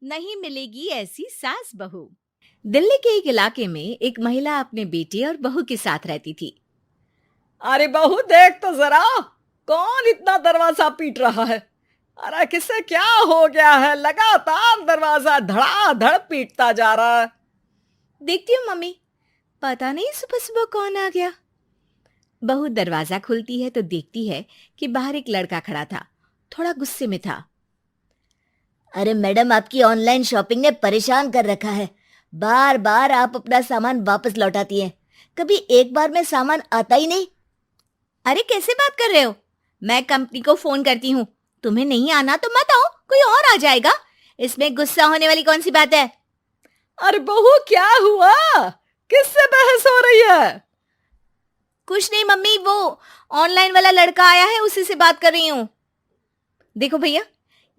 नहीं मिलेगी ऐसी सास बहू। दिल्ली के एक इलाके में एक महिला अपने बेटे और बहू के साथ रहती थी। अरे बहू देख तो जरा, कौन इतना दरवाजा पीट रहा है। अरे किसे क्या हो गया है, लगातार दरवाजा धड़ाधड़ पीटता जा रहा है। देखती हूँ मम्मी, पता नहीं सुबह सुबह कौन आ गया। बहू दरवाजा खोलती है तो देखती है कि बाहर एक लड़का खड़ा था। थोड़ा गुस्से में था। अरे मैडम, आपकी ऑनलाइन शॉपिंग ने परेशान कर रखा है। बार बार आप अपना सामान वापस लौटाती हैं। कभी एक बार में सामान आता ही नहीं। अरे कैसे बात कर रहे हो? मैं कंपनी को फोन करती हूँ। तुम्हें नहीं आना तो मत आओ, कोई और आ जाएगा। इसमें गुस्सा होने वाली कौन सी बात है? अरे बहू क्या हुआ, किससे बहस हो रही है? कुछ नहीं मम्मी, वो ऑनलाइन वाला लड़का आया है, उसी से बात कर रही हूँ। देखो भैया,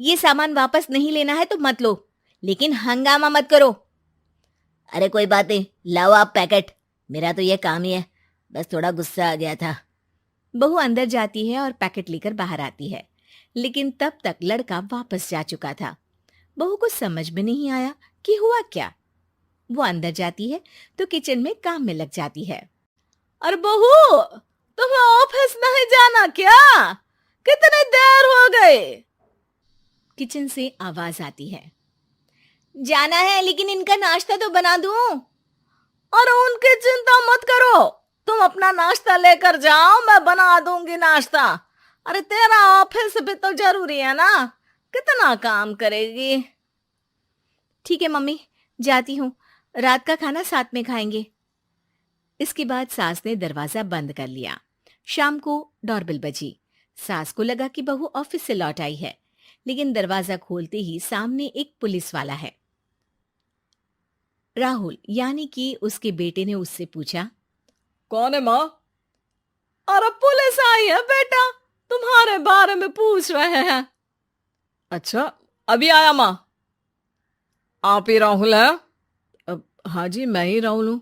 ये सामान वापस नहीं लेना है तो मत लो, लेकिन हंगामा मत करो। अरे कोई बात नहीं, लाओ आप पैकेट। मेरा तो ये काम ही है, बस थोड़ा गुस्सा आ गया था। बहू अंदर जाती है और पैकेट लेकर बाहर आती है, लेकिन तब तक लड़का वापस जा चुका था। बहू को समझ में नहीं आया कि हुआ क्या। वो अंदर जाती है तो किचन में काम में लग जाती है। अरे बहू, तुम्हें ऑफिस नहीं जाना क्या? कितनी देर हो गई? किचन से आवाज आती है। जाना है, लेकिन इनका नाश्ता तो बना दूं। अरे उनकी चिंता मत करो, तुम अपना नाश्ता लेकर जाओ, मैं बना दूंगी नाश्ता। अरे तेरा ऑफिस भी तो जरूरी है ना, कितना काम करेगी। ठीक है मम्मी, जाती हूँ, रात का खाना साथ में खाएंगे। इसके बाद सास ने दरवाजा बंद कर लिया। शाम को डोरबेल बजी। सास को लगा कि बहू ऑफिस से लौट आई है, लेकिन दरवाजा खोलते ही सामने एक पुलिस वाला है। राहुल यानी कि उसके बेटे ने उससे पूछा, कौन है माँ? अरे पुलिस आई है बेटा, तुम्हारे बारे में पूछ रहे हैं। अच्छा, अभी आया माँ। आप ही राहुल है? हाँ जी, मैं ही राहुल हूँ।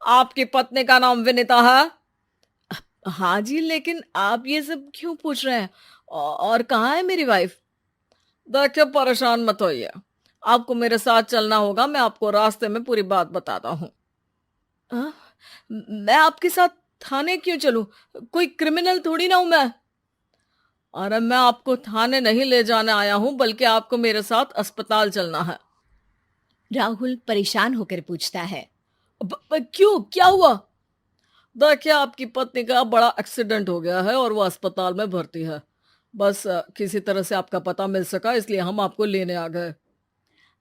आपकी पत्नी का नाम विनीता है? हाँ जी, लेकिन आप ये सब क्यों पूछ रहे हैं? और कहाँ है मेरी वाइफ? देखिए, परेशान मत होइए, आपको मेरे साथ चलना होगा, मैं आपको रास्ते में पूरी बात बताता हूँ। मैं आपके साथ थाने क्यों चलूं? कोई क्रिमिनल थोड़ी ना हूं मैं। अरे मैं आपको थाने नहीं ले जाने आया हूं, बल्कि आपको मेरे साथ अस्पताल चलना है। राहुल परेशान होकर पूछता है। क्यों, क्या हुआ? देखिए, आपकी पत्नी का बड़ा एक्सीडेंट हो गया है और वो अस्पताल में भर्ती है। बस किसी तरह से आपका पता मिल सका, इसलिए हम आपको लेने आ गए।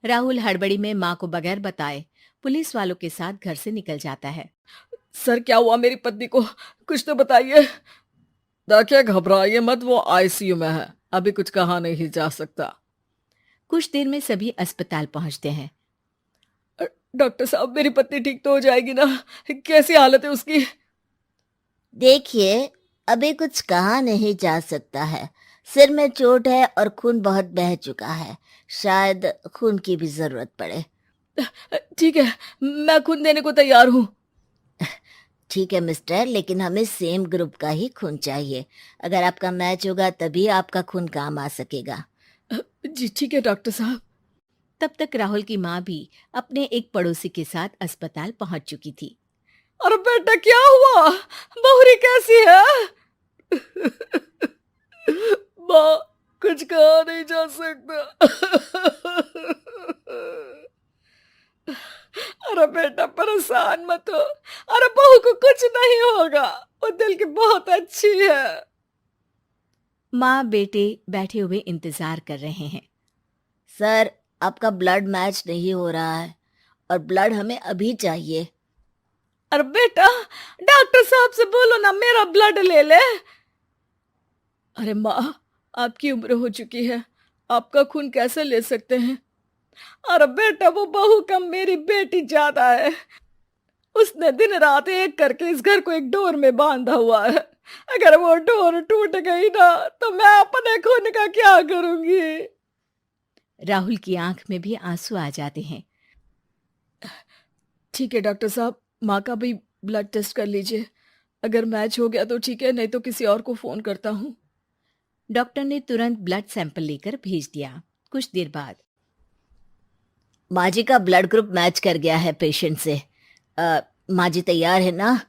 राहुल हड़बड़ी में माँ को बगैर बताए पुलिस वालों के साथ घर से निकल जाता है। सर, क्या हुआ मेरी पत्नी को, कुछ तो बताइए। देखिए, घबराइए मत, वो आईसीयू में है, अभी कुछ कहा नहीं जा सकता। कुछ देर में सभी अस्पताल पहुंचते हैं। डॉक्टर साहब, मेरी पत्नी ठीक तो हो जाएगी ना? कैसी हालत है उसकी? देखिए, अभी कुछ कहा नहीं जा सकता है। सिर में चोट है और खून बहुत बह चुका है। शायद खून की भी जरूरत पड़े। ठीक है, मैं खून देने को तैयार हूँ। ठीक है मिस्टर, लेकिन हमें सेम ग्रुप का ही खून चाहिए। अगर आपका मैच होगा तभी आपका खून काम आ सकेगा। जी ठीक है डॉक्टर साहब। तब तक राहुल की माँ भी अपने एक पड़ोसी के साथ अस्पताल पहुंच चुकी थी। अरे बेटा, क्या हुआ? बहुरी कैसी है? माँ, कुछ कहा नहीं जा सकता। अरे बेटा, परेशान मत हो। अरे बहू को कुछ नहीं होगा, वो दिल की बहुत अच्छी है। माँ बेटे बैठे हुए इंतजार कर रहे हैं। सर, आपका ब्लड मैच नहीं हो रहा है और ब्लड हमें अभी चाहिए। अरे बेटा, डॉक्टर साहब से बोलो ना मेरा ब्लड ले ले। अरे माँ, आपकी उम्र हो चुकी है, आपका खून कैसे ले सकते हैं? अरे बेटा, वो बहू कम मेरी बेटी ज्यादा है। उसने दिन रात एक करके इस घर को एक डोर में बांधा हुआ है। अगर वो डोर टूट गई ना, तो मैं अपने खून का क्या करूंगी? राहुल की आंख में भी आंसू आ जाते हैं। ठीक है डॉक्टर साहब, माँ का भी ब्लड टेस्ट कर लीजिए। अगर मैच हो गया तो ठीक है, नहीं तो किसी और को फोन करता हूँ। डॉक्टर ने तुरंत ब्लड सैंपल लेकर भेज दिया। कुछ देर बाद माँ जी का ब्लड ग्रुप मैच कर गया है पेशेंट से। माँ जी तैयार है ना?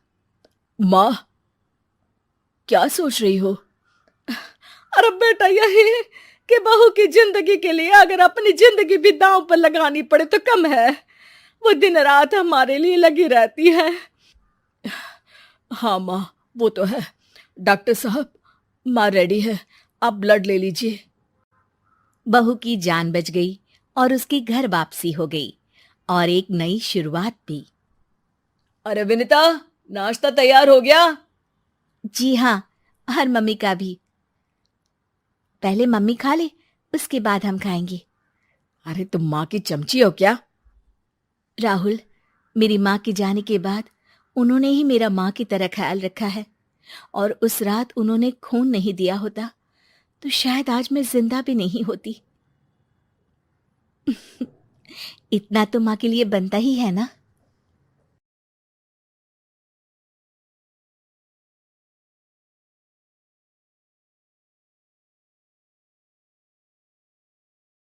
माँ, क्या सोच रही हो? अरे बेटा, यही कि बहू की जिंदगी के लिए अगर अपनी जिंदगी भी दांव पर लगानी पड़े तो कम है। वो दिन रात हमारे लिए लगी रहती है। हाँ माँ, वो तो है। डॉक्टर साहब, माँ रेडी है, आप ब्लड ले लीजिए। बहू की जान बच गई और उसकी घर वापसी हो गई और एक नई शुरुआत भी। अरे विनीता, नाश्ता तैयार हो गया? जी हाँ, और मम्मी का भी। पहले मम्मी खा ले, उसके बाद हम खाएंगे। अरे तुम माँ की चमची हो क्या? राहुल, मेरी माँ के जाने के बाद उन्होंने ही मेरा माँ की तरह ख्याल रखा है, और उस रात उन्होंने खून नहीं दिया होता तो शायद आज मैं जिंदा भी नहीं होती। इतना तो माँ के लिए बनता ही है ना।